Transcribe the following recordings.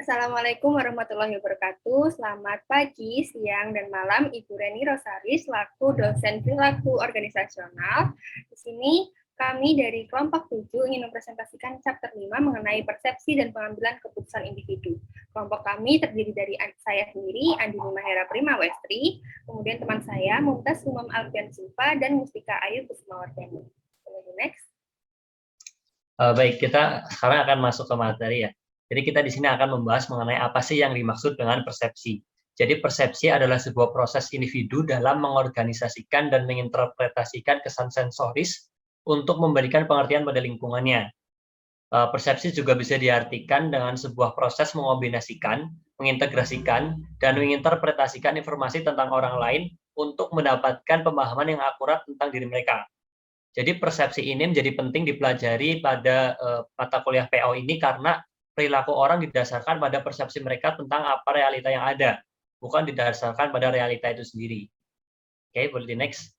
Assalamualaikum warahmatullahi wabarakatuh. Selamat pagi, siang, dan malam Ibu Reni Rosari selaku dosen perilaku organisasional. Di sini kami dari kelompok 7 ingin mempresentasikan chapter 5 mengenai persepsi dan pengambilan keputusan individu. Kelompok kami terdiri dari saya sendiri, Andini Mahera Prima Westri, kemudian teman saya Mumtaz Umam Alfian Silva, dan Mustika Ayu Kusmawardani. Next. Baik, kita sekarang akan masuk ke materi ya. Jadi kita di sini akan membahas mengenai apa sih yang dimaksud dengan persepsi. Jadi persepsi adalah sebuah proses individu dalam mengorganisasikan dan menginterpretasikan kesan sensoris untuk memberikan pengertian pada lingkungannya. Persepsi juga bisa diartikan dengan sebuah proses mengombinasikan, mengintegrasikan, dan menginterpretasikan informasi tentang orang lain untuk mendapatkan pemahaman yang akurat tentang diri mereka. Jadi persepsi ini menjadi penting dipelajari pada mata kuliah PO ini karena perilaku orang didasarkan pada persepsi mereka tentang apa realita yang ada, bukan didasarkan pada realita itu sendiri. Oke, boleh di next.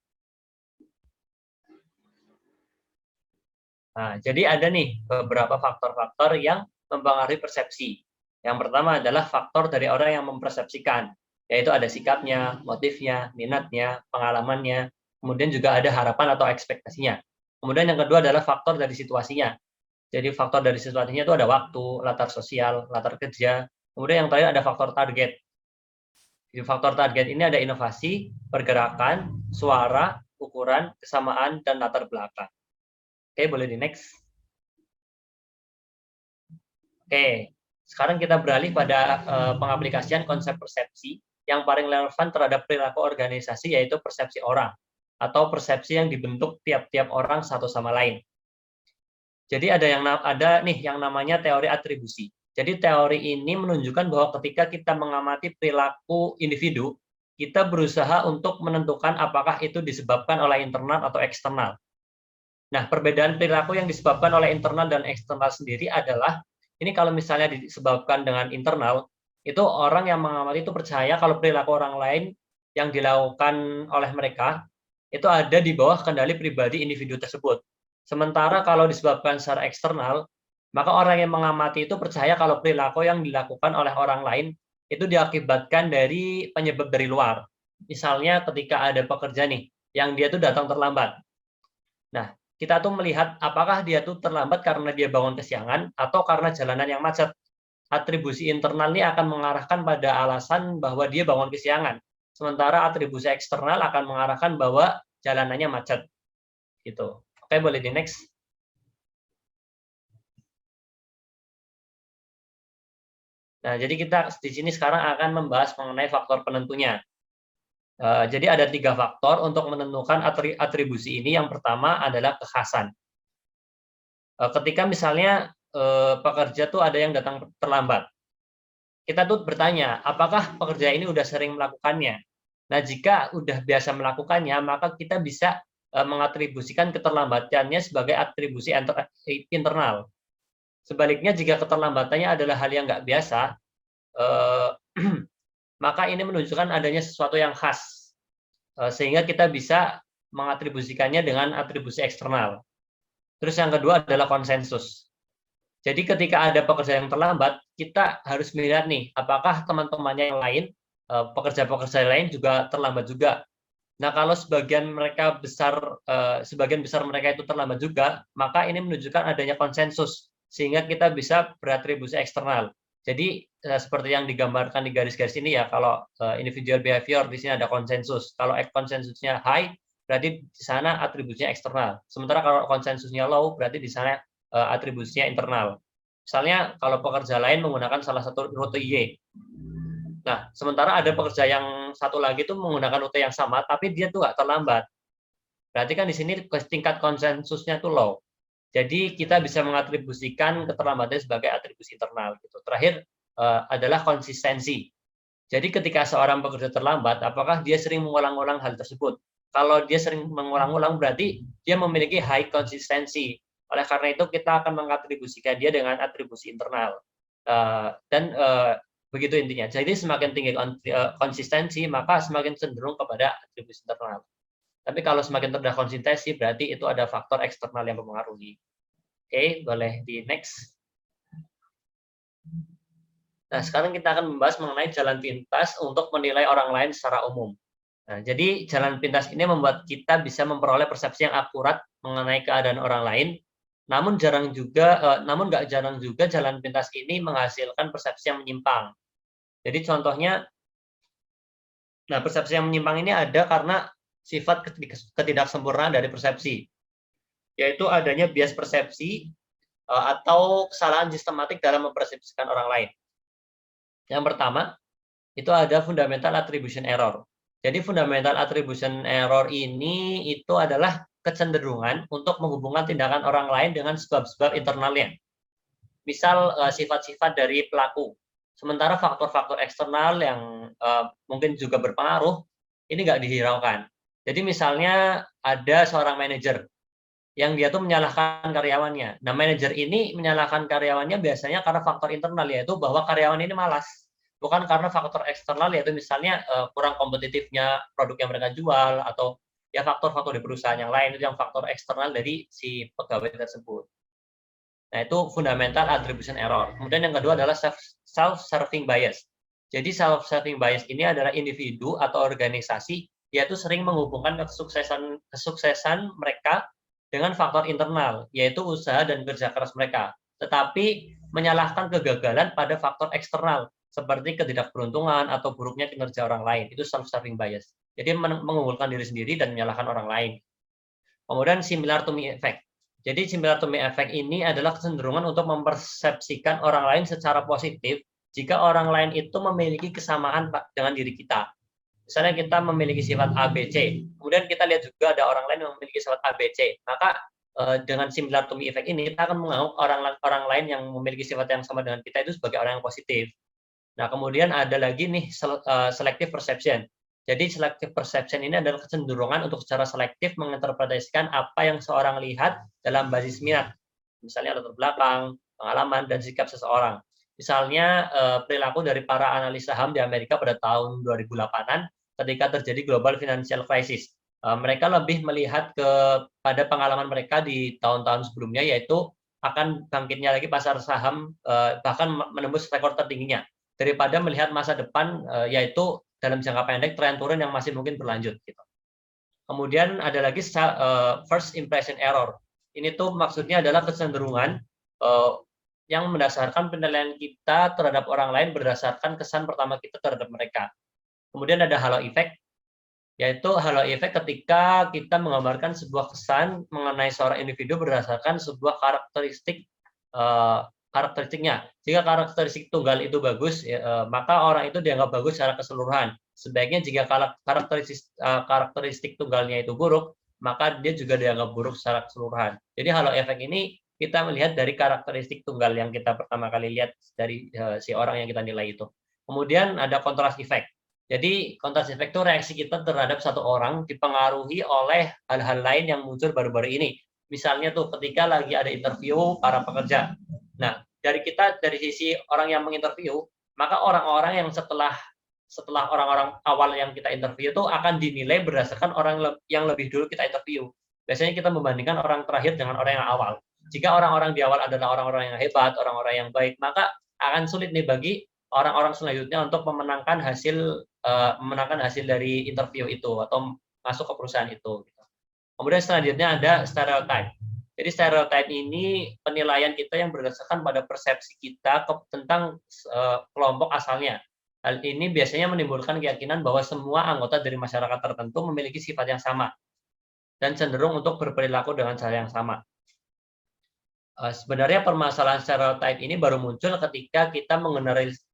Nah, jadi ada nih beberapa faktor-faktor yang mempengaruhi persepsi. Yang pertama adalah faktor dari orang yang mempersepsikan, yaitu ada sikapnya, motifnya, minatnya, pengalamannya, kemudian juga ada harapan atau ekspektasinya. Kemudian yang kedua adalah faktor dari situasinya. Jadi faktor dari situasinya itu ada waktu, latar sosial, latar kerja. Kemudian yang terakhir ada faktor target. Di faktor target ini ada inovasi, pergerakan, suara, ukuran, kesamaan, dan latar belakang. Oke, boleh di next. Oke, sekarang kita beralih pada pengaplikasian konsep persepsi yang paling relevan terhadap perilaku organisasi, yaitu persepsi orang atau persepsi yang dibentuk tiap-tiap orang satu sama lain. Jadi ada yang namanya teori atribusi. Jadi teori ini menunjukkan bahwa ketika kita mengamati perilaku individu, kita berusaha untuk menentukan apakah itu disebabkan oleh internal atau eksternal. Nah, perbedaan perilaku yang disebabkan oleh internal dan eksternal sendiri adalah, ini kalau misalnya disebabkan dengan internal, itu orang yang mengamati itu percaya kalau perilaku orang lain yang dilakukan oleh mereka, itu ada di bawah kendali pribadi individu tersebut. Sementara kalau disebabkan secara eksternal, maka orang yang mengamati itu percaya kalau perilaku yang dilakukan oleh orang lain itu diakibatkan dari penyebab dari luar. Misalnya ketika ada pekerja nih, yang dia tuh datang terlambat. Nah, kita tuh melihat apakah dia tuh terlambat karena dia bangun kesiangan atau karena jalanan yang macet. Atribusi internal ini akan mengarahkan pada alasan bahwa dia bangun kesiangan. Sementara atribusi eksternal akan mengarahkan bahwa jalanannya macet. Gitu. Oke, boleh di next. Nah, jadi kita di sini sekarang akan membahas mengenai faktor penentunya. Jadi ada 3 faktor untuk menentukan atribusi ini. Yang pertama adalah kekhasan. Ketika misalnya pekerja tuh ada yang datang terlambat, kita tuh bertanya, apakah pekerja ini udah sering melakukannya? Nah, jika udah biasa melakukannya, maka kita bisa mengatribusikan keterlambatannya sebagai atribusi internal. Sebaliknya, jika keterlambatannya adalah hal yang nggak biasa, maka ini menunjukkan adanya sesuatu yang khas, sehingga kita bisa mengatribusikannya dengan atribusi eksternal. Terus yang kedua adalah konsensus. Jadi ketika ada pekerja yang terlambat, kita harus melihat nih, apakah teman-temannya yang lain, pekerja-pekerja lain juga terlambat juga. Nah, kalau sebagian besar mereka itu terlambat juga, maka ini menunjukkan adanya konsensus, sehingga kita bisa beratribusi eksternal. Jadi seperti yang digambarkan di garis-garis ini ya, kalau individual behavior di sini ada konsensus. Kalau konsensusnya high, berarti di sana atribusinya eksternal. Sementara kalau konsensusnya low, berarti di sana atribusinya internal. Misalnya kalau pekerja lain menggunakan salah satu rute Y. Nah, sementara ada pekerja yang satu lagi itu menggunakan rute yang sama, tapi dia tuh nggak terlambat. Berarti kan di sini tingkat konsensusnya tuh low. Jadi kita bisa mengatribusikan keterlambatan sebagai atribusi internal. Gitu. Terakhir adalah konsistensi. Jadi ketika seorang pekerja terlambat, apakah dia sering mengulang-ulang hal tersebut? Kalau dia sering mengulang-ulang, berarti dia memiliki high konsistensi. Oleh karena itu, kita akan mengatribusikan dia dengan atribusi internal. Begitu intinya. Jadi semakin tinggi konsistensi, maka semakin cenderung kepada atribusi internal. Tapi kalau semakin rendah konsistensi, berarti itu ada faktor eksternal yang mempengaruhi. Oke, boleh di next. Nah, sekarang kita akan membahas mengenai jalan pintas untuk menilai orang lain secara umum. Nah, jadi jalan pintas ini membuat kita bisa memperoleh persepsi yang akurat mengenai keadaan orang lain. Namun nggak jarang juga jalan pintas ini menghasilkan persepsi yang menyimpang. Jadi contohnya, nah persepsi yang menyimpang ini ada karena sifat ketidaksempurnaan dari persepsi, yaitu adanya bias persepsi atau kesalahan sistematik dalam mempersepsikan orang lain. Yang pertama, itu ada fundamental attribution error. Jadi fundamental attribution error ini itu adalah kecenderungan untuk menghubungkan tindakan orang lain dengan sebab-sebab internalnya. Misal sifat-sifat dari pelaku. Sementara faktor-faktor eksternal yang mungkin juga berpengaruh, ini nggak dihiraukan. Jadi misalnya ada seorang manajer yang dia tuh menyalahkan karyawannya. Nah, manajer ini menyalahkan karyawannya biasanya karena faktor internal, yaitu bahwa karyawan ini malas. Bukan karena faktor eksternal, yaitu misalnya kurang kompetitifnya produk yang mereka jual, atau ya faktor-faktor di perusahaan yang lain, itu yang faktor eksternal dari si pegawai tersebut. Nah, itu fundamental attribution error. Kemudian yang kedua adalah self-serving bias. Jadi self-serving bias ini adalah individu atau organisasi yaitu sering menghubungkan kesuksesan mereka dengan faktor internal, yaitu usaha dan kerja keras mereka, tetapi menyalahkan kegagalan pada faktor eksternal, seperti ketidakberuntungan atau buruknya kinerja orang lain. Itu self-serving bias. Jadi mengunggulkan diri sendiri dan menyalahkan orang lain. Kemudian similar to me effect. Jadi similar to me effect ini adalah kecenderungan untuk mempersepsikan orang lain secara positif jika orang lain itu memiliki kesamaan dengan diri kita. Misalnya kita memiliki sifat ABC, kemudian kita lihat juga ada orang lain yang memiliki sifat ABC, maka dengan similar to me effect ini kita akan menganggap orang lain yang memiliki sifat yang sama dengan kita itu sebagai orang yang positif. Nah, kemudian ada lagi nih selective perception. Jadi selective perception ini adalah kecenderungan untuk secara selektif menginterpretasikan apa yang seorang lihat dalam basis minat, misalnya latar belakang, pengalaman, dan sikap seseorang. Misalnya perilaku dari para analis saham di Amerika pada tahun 2008-an ketika terjadi global financial crisis. Mereka lebih melihat pada pengalaman mereka di tahun-tahun sebelumnya, yaitu akan bangkitnya lagi pasar saham, bahkan menembus rekor tertingginya, daripada melihat masa depan, yaitu dalam jangka pendek tren turun yang masih mungkin berlanjut. Gitu. Kemudian ada lagi first impression error. Ini tuh maksudnya adalah kecenderungan yang mendasarkan penilaian kita terhadap orang lain berdasarkan kesan pertama kita terhadap mereka. Kemudian ada halo effect, yaitu halo effect ketika kita menggambarkan sebuah kesan mengenai seorang individu berdasarkan sebuah karakteristiknya. Jika karakteristik tunggal itu bagus, maka orang itu dianggap bagus secara keseluruhan. Sebaiknya jika karakteristik tunggalnya itu buruk, maka dia juga dianggap buruk secara keseluruhan. Jadi halo effect ini kita melihat dari karakteristik tunggal yang kita pertama kali lihat dari si orang yang kita nilai itu. Kemudian ada contrast effect. Jadi contrast effect itu reaksi kita terhadap satu orang dipengaruhi oleh hal-hal lain yang muncul baru-baru ini. Misalnya tuh ketika lagi ada interview para pekerja. Nah, dari sisi orang yang menginterview, maka orang-orang yang setelah orang-orang awal yang kita interview itu akan dinilai berdasarkan orang yang lebih dulu kita interview. Biasanya kita membandingkan orang terakhir dengan orang yang awal. Jika orang-orang di awal adalah orang-orang yang hebat, orang-orang yang baik, maka akan sulit nih bagi orang-orang selanjutnya untuk memenangkan hasil dari interview itu atau masuk ke perusahaan itu. Kemudian selanjutnya ada stereotype. Jadi stereotype ini penilaian kita yang berdasarkan pada persepsi kita tentang kelompok asalnya. Hal ini biasanya menimbulkan keyakinan bahwa semua anggota dari masyarakat tertentu memiliki sifat yang sama dan cenderung untuk berperilaku dengan cara yang sama. Sebenarnya permasalahan stereotype ini baru muncul ketika kita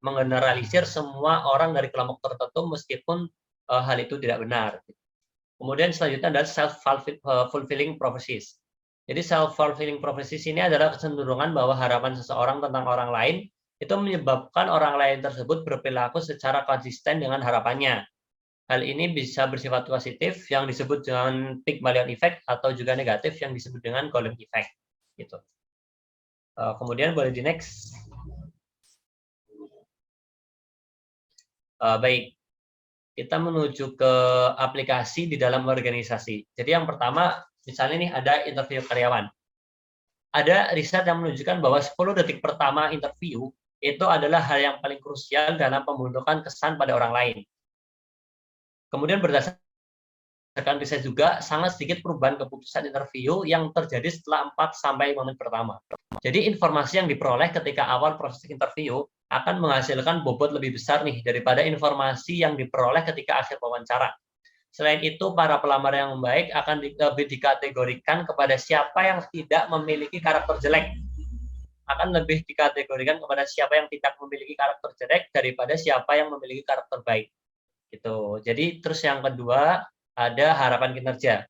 mengeneralisir semua orang dari kelompok tertentu meskipun hal itu tidak benar. Kemudian selanjutnya adalah self-fulfilling prophecies. Jadi self-fulfilling prophecies ini adalah kecenderungan bahwa harapan seseorang tentang orang lain itu menyebabkan orang lain tersebut berperilaku secara konsisten dengan harapannya. Hal ini bisa bersifat positif yang disebut dengan Pygmalion effect atau juga negatif yang disebut dengan Golem effect. Gitu. Kemudian boleh di next. Baik, kita menuju ke aplikasi di dalam organisasi. Jadi yang pertama, misalnya nih ada interview karyawan. Ada riset yang menunjukkan bahwa 10 detik pertama interview itu adalah hal yang paling krusial dalam pembentukan kesan pada orang lain. Kemudian berdasarkan riset juga, sangat sedikit perubahan keputusan interview yang terjadi setelah 4-5 menit pertama. Jadi informasi yang diperoleh ketika awal proses interview akan menghasilkan bobot lebih besar nih daripada informasi yang diperoleh ketika akhir wawancara. Selain itu, para pelamar yang baik akan lebih dikategorikan kepada siapa yang tidak memiliki karakter jelek. Akan lebih dikategorikan kepada siapa yang tidak memiliki karakter jelek daripada siapa yang memiliki karakter baik. Gitu. Jadi terus yang kedua ada harapan kinerja.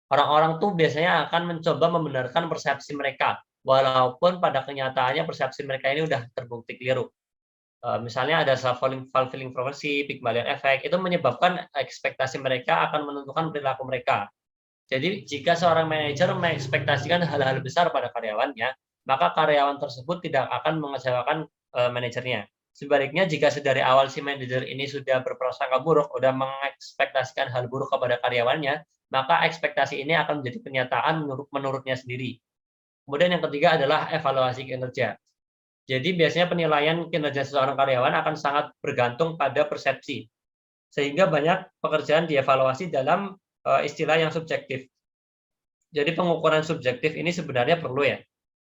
Orang-orang tuh biasanya akan mencoba membenarkan persepsi mereka, walaupun pada kenyataannya persepsi mereka ini udah terbukti keliru. Misalnya ada self-fulfilling prophecy, Pygmalion effect, itu menyebabkan ekspektasi mereka akan menentukan perilaku mereka. Jadi jika seorang manajer mengekspektasikan hal-hal besar pada karyawannya, maka karyawan tersebut tidak akan mengecewakan manajernya. Sebaliknya, jika sedari awal si manajer ini sudah berprasangka buruk, sudah mengekspektasikan hal buruk kepada karyawannya, maka ekspektasi ini akan menjadi kenyataan menurutnya sendiri. Kemudian yang ketiga adalah evaluasi kinerja. Jadi biasanya penilaian kinerja seorang karyawan akan sangat bergantung pada persepsi, sehingga banyak pekerjaan dievaluasi dalam istilah yang subjektif. Jadi pengukuran subjektif ini sebenarnya perlu ya,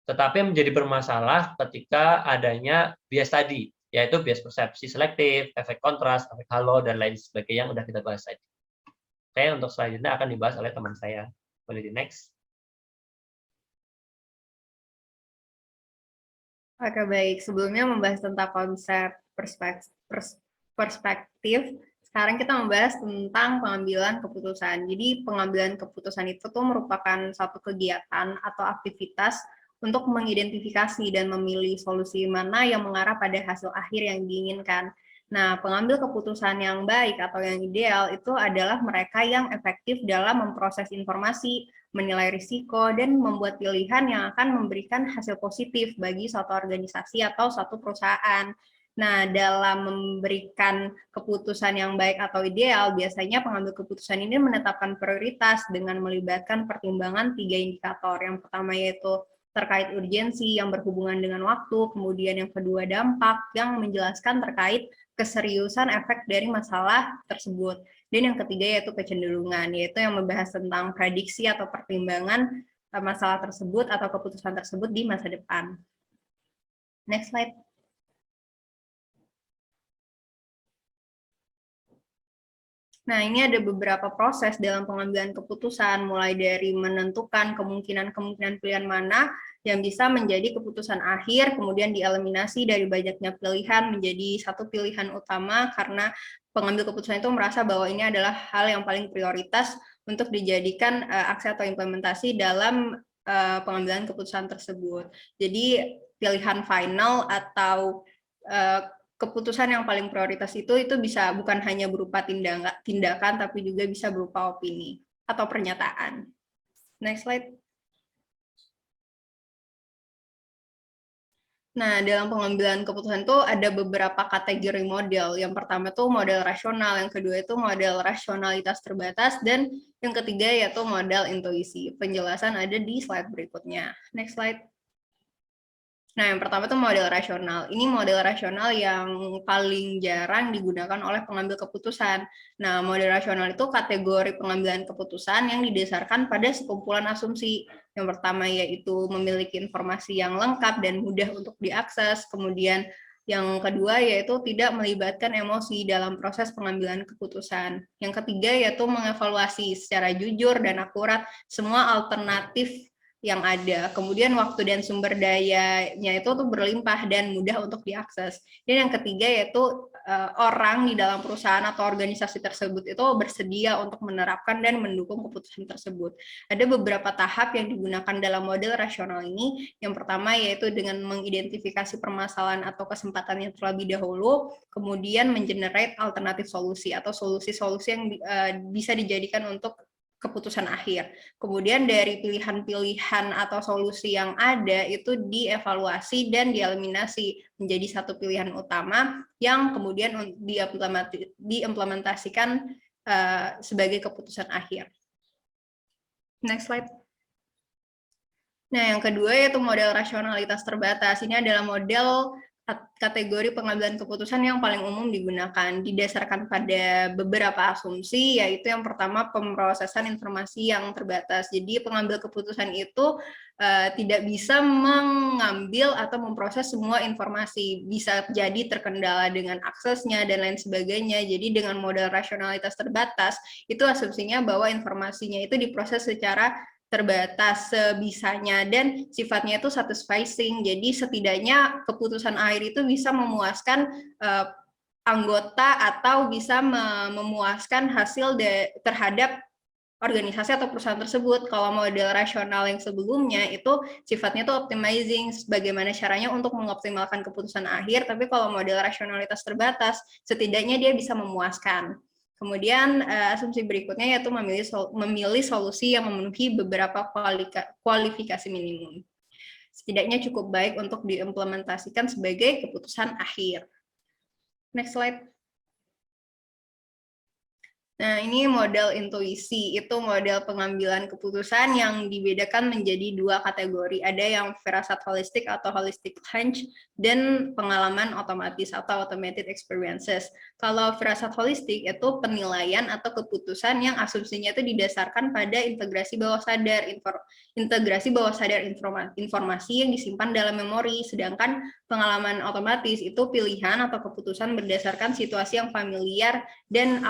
tetapi menjadi bermasalah ketika adanya bias tadi, yaitu bias persepsi selektif, efek kontras, efek halo, dan lain sebagainya yang sudah kita bahas tadi. Oke, untuk selanjutnya akan dibahas oleh teman saya. Boleh di next. Oke, baik. Sebelumnya membahas tentang konsep perspektif, sekarang kita membahas tentang pengambilan keputusan. Jadi pengambilan keputusan itu tuh merupakan satu kegiatan atau aktivitas untuk mengidentifikasi dan memilih solusi mana yang mengarah pada hasil akhir yang diinginkan. Nah, pengambil keputusan yang baik atau yang ideal itu adalah mereka yang efektif dalam memproses informasi, menilai risiko, dan membuat pilihan yang akan memberikan hasil positif bagi suatu organisasi atau suatu perusahaan. Nah, dalam memberikan keputusan yang baik atau ideal, biasanya pengambil keputusan ini menetapkan prioritas dengan melibatkan pertimbangan 3 indikator. Yang pertama yaitu terkait urgensi yang berhubungan dengan waktu, kemudian yang kedua dampak yang menjelaskan terkait keseriusan efek dari masalah tersebut. Dan yang ketiga yaitu kecenderungan, yaitu yang membahas tentang prediksi atau pertimbangan masalah tersebut atau keputusan tersebut di masa depan. Next slide. Nah, ini ada beberapa proses dalam pengambilan keputusan, mulai dari menentukan kemungkinan-kemungkinan pilihan mana yang bisa menjadi keputusan akhir, kemudian dieliminasi dari banyaknya pilihan menjadi satu pilihan utama karena pengambil keputusan itu merasa bahwa ini adalah hal yang paling prioritas untuk dijadikan aksi atau implementasi dalam pengambilan keputusan tersebut. Jadi pilihan final atau keputusan yang paling prioritas itu bisa bukan hanya berupa tindakan, tapi juga bisa berupa opini atau pernyataan. Next slide. Nah, dalam pengambilan keputusan itu ada beberapa kategori model. Yang pertama itu model rasional, yang kedua itu model rasionalitas terbatas, dan yang ketiga yaitu model intuisi. Penjelasan ada di slide berikutnya. Next slide. Nah, yang pertama itu model rasional. Ini model rasional yang paling jarang digunakan oleh pengambil keputusan. Nah, model rasional itu kategori pengambilan keputusan yang didasarkan pada sekumpulan asumsi. Yang pertama yaitu memiliki informasi yang lengkap dan mudah untuk diakses. Kemudian yang kedua yaitu tidak melibatkan emosi dalam proses pengambilan keputusan. Yang ketiga yaitu mengevaluasi secara jujur dan akurat semua alternatif yang ada. Kemudian waktu dan sumber dayanya itu tuh berlimpah dan mudah untuk diakses. Dan yang ketiga yaitu orang di dalam perusahaan atau organisasi tersebut itu bersedia untuk menerapkan dan mendukung keputusan tersebut. Ada beberapa tahap yang digunakan dalam model rasional ini. Yang pertama yaitu dengan mengidentifikasi permasalahan atau kesempatan yang terlebih dahulu, kemudian mengenerate alternatif solusi atau solusi-solusi yang bisa dijadikan untuk keputusan akhir. Kemudian dari pilihan-pilihan atau solusi yang ada itu dievaluasi dan dieliminasi menjadi satu pilihan utama yang kemudian diimplementasikan sebagai keputusan akhir. Next slide. Nah, yang kedua yaitu model rasionalitas terbatas. Ini adalah model kategori pengambilan keputusan yang paling umum digunakan, didasarkan pada beberapa asumsi, yaitu yang pertama pemrosesan informasi yang terbatas. Jadi pengambil keputusan itu tidak bisa mengambil atau memproses semua informasi, bisa jadi terkendala dengan aksesnya dan lain sebagainya. Jadi dengan model rasionalitas terbatas, itu asumsinya bahwa informasinya itu diproses secara terbatas sebisanya dan sifatnya itu satisfying. Jadi setidaknya keputusan akhir itu bisa memuaskan anggota atau bisa memuaskan hasil terhadap organisasi atau perusahaan tersebut. Kalau model rasional yang sebelumnya itu sifatnya itu optimizing, bagaimana caranya untuk mengoptimalkan keputusan akhir, tapi kalau model rasionalitas terbatas, setidaknya dia bisa memuaskan. Kemudian asumsi berikutnya yaitu memilih solusi yang memenuhi beberapa kualifikasi minimum. Setidaknya cukup baik untuk diimplementasikan sebagai keputusan akhir. Next slide. Nah, ini model intuisi, itu model pengambilan keputusan yang dibedakan menjadi dua kategori. Ada yang firasat holistik atau holistic hunch, dan pengalaman otomatis atau automated experiences. Kalau firasat holistik itu penilaian atau keputusan yang asumsinya itu didasarkan pada integrasi bawah sadar, informasi yang disimpan dalam memori, sedangkan pengalaman otomatis itu pilihan atau keputusan berdasarkan situasi yang familiar dan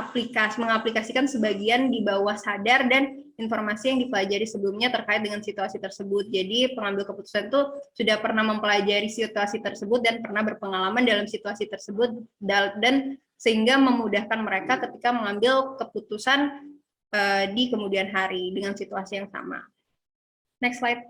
mengaplikasikan sebagian di bawah sadar dan informasi yang dipelajari sebelumnya terkait dengan situasi tersebut. Jadi pengambil keputusan itu sudah pernah mempelajari situasi tersebut dan pernah berpengalaman dalam situasi tersebut, dan sehingga memudahkan mereka ketika mengambil keputusan di kemudian hari dengan situasi yang sama. Next slide.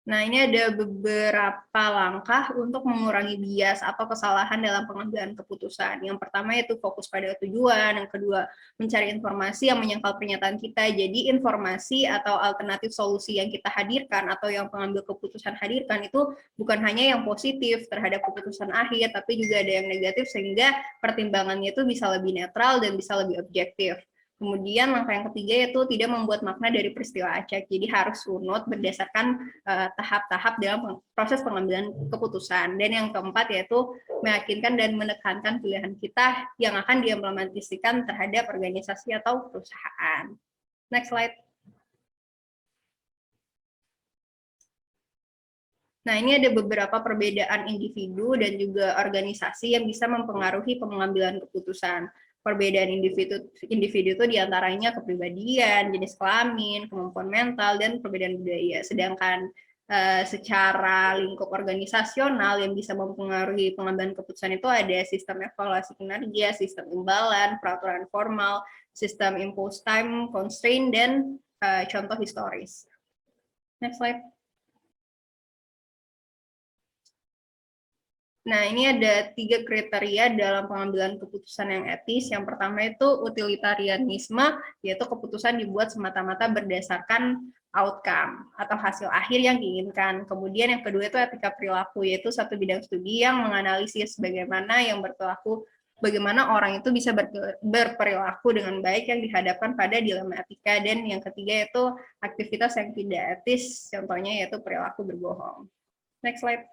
Nah, ini ada beberapa langkah untuk mengurangi bias atau kesalahan dalam pengambilan keputusan. Yang pertama yaitu fokus pada tujuan, yang kedua mencari informasi yang menyangkal pernyataan kita. Jadi informasi atau alternatif solusi yang kita hadirkan atau yang pengambil keputusan hadirkan itu bukan hanya yang positif terhadap keputusan akhir, tapi juga ada yang negatif sehingga pertimbangannya itu bisa lebih netral dan bisa lebih objektif. Kemudian langkah yang ketiga yaitu tidak membuat makna dari peristiwa acak, jadi harus runut berdasarkan tahap-tahap dalam proses pengambilan keputusan. Dan yang keempat yaitu meyakinkan dan menekankan pilihan kita yang akan diimplementasikan terhadap organisasi atau perusahaan. Next slide. Nah, ini ada beberapa perbedaan individu dan juga organisasi yang bisa mempengaruhi pengambilan keputusan. Perbedaan individu itu diantaranya kepribadian, jenis kelamin, kemampuan mental, dan perbedaan budaya. Sedangkan secara lingkup organisasional yang bisa mempengaruhi pengambilan keputusan itu ada sistem evaluasi kinerja, sistem imbalan, peraturan formal, sistem impulse time constraint, dan contoh historis. Next slide. Nah, ini ada 3 kriteria dalam pengambilan keputusan yang etis. Yang pertama itu utilitarianisme, yaitu keputusan dibuat semata-mata berdasarkan outcome atau hasil akhir yang diinginkan. Kemudian yang kedua itu etika perilaku, yaitu satu bidang studi yang menganalisis bagaimana orang itu bisa berperilaku dengan baik yang dihadapkan pada dilema etika. Dan yang ketiga itu aktivitas yang tidak etis, contohnya yaitu perilaku berbohong. Next slide.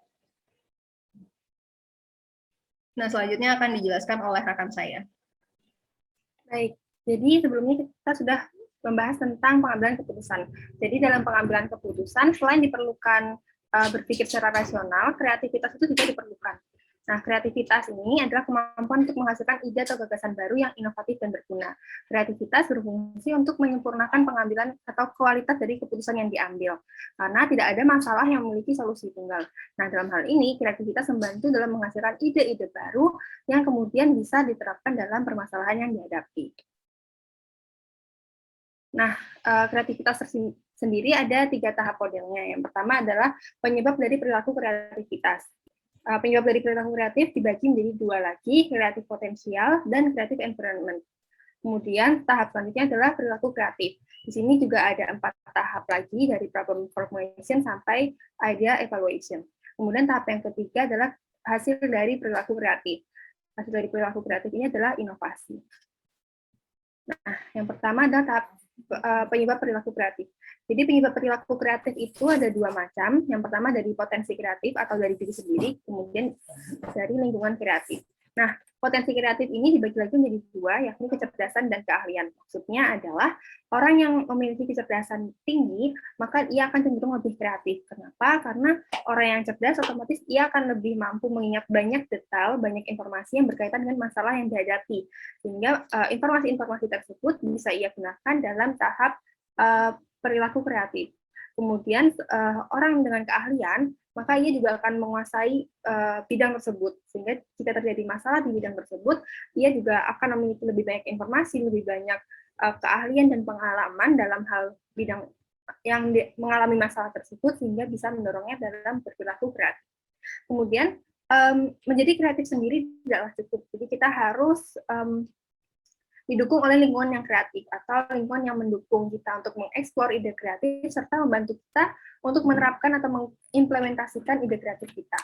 Nah, selanjutnya akan dijelaskan oleh rekan saya. Baik, jadi sebelumnya kita sudah membahas tentang pengambilan keputusan. Jadi dalam pengambilan keputusan, selain diperlukan berpikir secara rasional, kreativitas itu juga diperlukan. Nah, kreativitas ini adalah kemampuan untuk menghasilkan ide atau gagasan baru yang inovatif dan berguna. Kreativitas berfungsi untuk menyempurnakan pengambilan atau kualitas dari keputusan yang diambil, karena tidak ada masalah yang memiliki solusi tunggal. Nah, dalam hal ini, kreativitas membantu dalam menghasilkan ide-ide baru yang kemudian bisa diterapkan dalam permasalahan yang dihadapi. Nah, kreativitas sendiri ada 3 tahap modelnya. Yang pertama adalah penyebab dari perilaku kreativitas. Penyebab dari perilaku kreatif dibagi menjadi 2 lagi, kreatif potensial dan kreatif environment. Kemudian tahap selanjutnya adalah perilaku kreatif. Di sini juga ada 4 tahap lagi dari problem formulation sampai idea evaluation. Kemudian tahap yang ketiga adalah hasil dari perilaku kreatif. Hasil dari perilaku kreatif ini adalah inovasi. Nah, yang pertama adalah tahap penyebab perilaku kreatif. Jadi penyebab perilaku kreatif itu ada dua macam. Yang pertama dari potensi kreatif atau dari diri sendiri, kemudian dari lingkungan kreatif. Nah, potensi kreatif ini dibagi lagi menjadi dua, yakni kecerdasan dan keahlian. Maksudnya adalah orang yang memiliki kecerdasan tinggi, maka ia akan cenderung lebih kreatif. Kenapa? Karena orang yang cerdas otomatis ia akan lebih mampu mengingat banyak detail, banyak informasi yang berkaitan dengan masalah yang dihadapi. Sehingga informasi-informasi tersebut bisa ia gunakan dalam tahap perilaku kreatif. Kemudian orang dengan keahlian, maka ia juga akan menguasai bidang tersebut. Sehingga jika terjadi masalah di bidang tersebut, ia juga akan memiliki lebih banyak informasi, lebih banyak keahlian dan pengalaman dalam hal bidang yang mengalami masalah tersebut, sehingga bisa mendorongnya dalam berperilaku kreatif. Kemudian, menjadi kreatif sendiri tidaklah cukup. Jadi kita harus didukung oleh lingkungan yang kreatif atau lingkungan yang mendukung kita untuk mengeksplor ide kreatif serta membantu kita untuk menerapkan atau mengimplementasikan ide kreatif kita.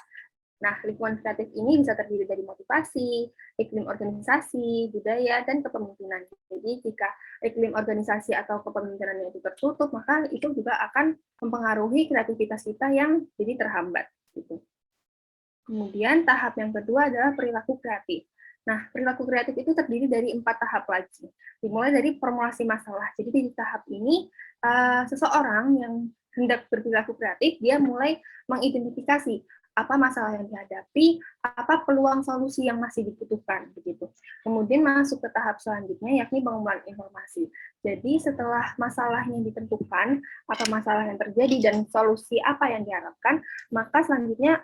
Nah, lingkungan kreatif ini bisa terdiri dari motivasi, iklim organisasi, budaya, dan kepemimpinan. Jadi, jika iklim organisasi atau kepemimpinannya itu tertutup, maka itu juga akan mempengaruhi kreativitas kita yang jadi terhambat. Gitu. Kemudian, tahap yang kedua adalah perilaku kreatif. Nah, perilaku kreatif itu terdiri dari 4 tahap lagi. Dimulai dari formulasi masalah. Jadi di tahap ini, seseorang yang hendak berperilaku kreatif, dia mulai mengidentifikasi apa masalah yang dihadapi, apa peluang solusi yang masih dibutuhkan, begitu. Kemudian masuk ke tahap selanjutnya, yakni pengumpulan informasi. Jadi setelah masalahnya ditentukan, apa masalah yang terjadi dan solusi apa yang diharapkan, maka selanjutnya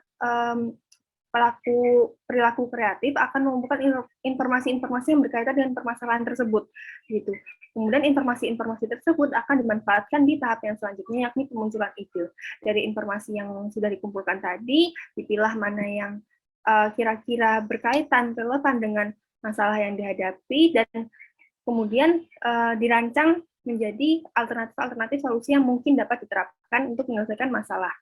pelaku perilaku kreatif akan mengumpulkan informasi-informasi yang berkaitan dengan permasalahan tersebut, gitu. Kemudian informasi-informasi tersebut akan dimanfaatkan di tahap yang selanjutnya, yakni pemunculan ide. Dari informasi yang sudah dikumpulkan tadi, dipilah mana yang kira-kira berkaitan, relevan dengan masalah yang dihadapi, dan kemudian dirancang menjadi alternatif-alternatif solusi yang mungkin dapat diterapkan untuk menyelesaikan masalah.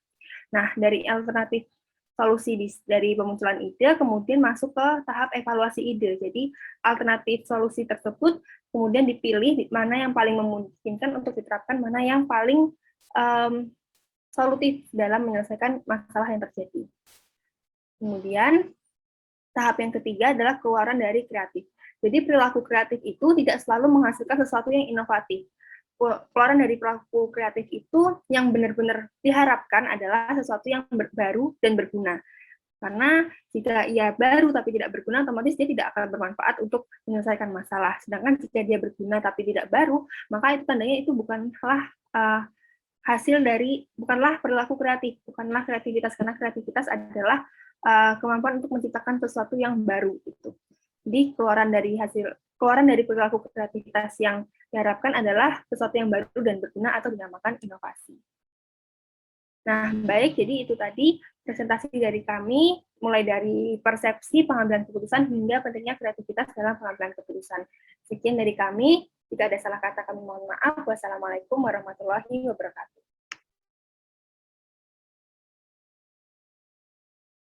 Nah, dari alternatif solusi dari pemunculan ide, kemudian masuk ke tahap evaluasi ide. Jadi, alternatif solusi tersebut kemudian dipilih mana yang paling memungkinkan untuk diterapkan, mana yang paling solutif dalam menyelesaikan masalah yang terjadi. Kemudian, tahap yang ketiga adalah keluaran dari kreatif. Jadi, perilaku kreatif itu tidak selalu menghasilkan sesuatu yang inovatif. Keluaran dari perilaku kreatif itu yang benar-benar diharapkan adalah sesuatu yang baru dan berguna. Karena jika ia baru tapi tidak berguna, otomatis dia tidak akan bermanfaat untuk menyelesaikan masalah. Sedangkan jika dia berguna tapi tidak baru, maka itu tandanya itu bukanlah bukanlah perilaku kreatif, bukanlah kreativitas, karena kreativitas adalah kemampuan untuk menciptakan sesuatu yang baru. Gitu. Jadi keluaran dari perilaku kreativitas yang diharapkan adalah sesuatu yang baru dan berguna atau dinamakan inovasi. Nah, baik, jadi itu tadi presentasi dari kami, mulai dari persepsi pengambilan keputusan hingga pentingnya kreativitas dalam pengambilan keputusan. Sekian dari kami, jika ada salah kata kami mohon maaf. Wassalamualaikum warahmatullahi wabarakatuh.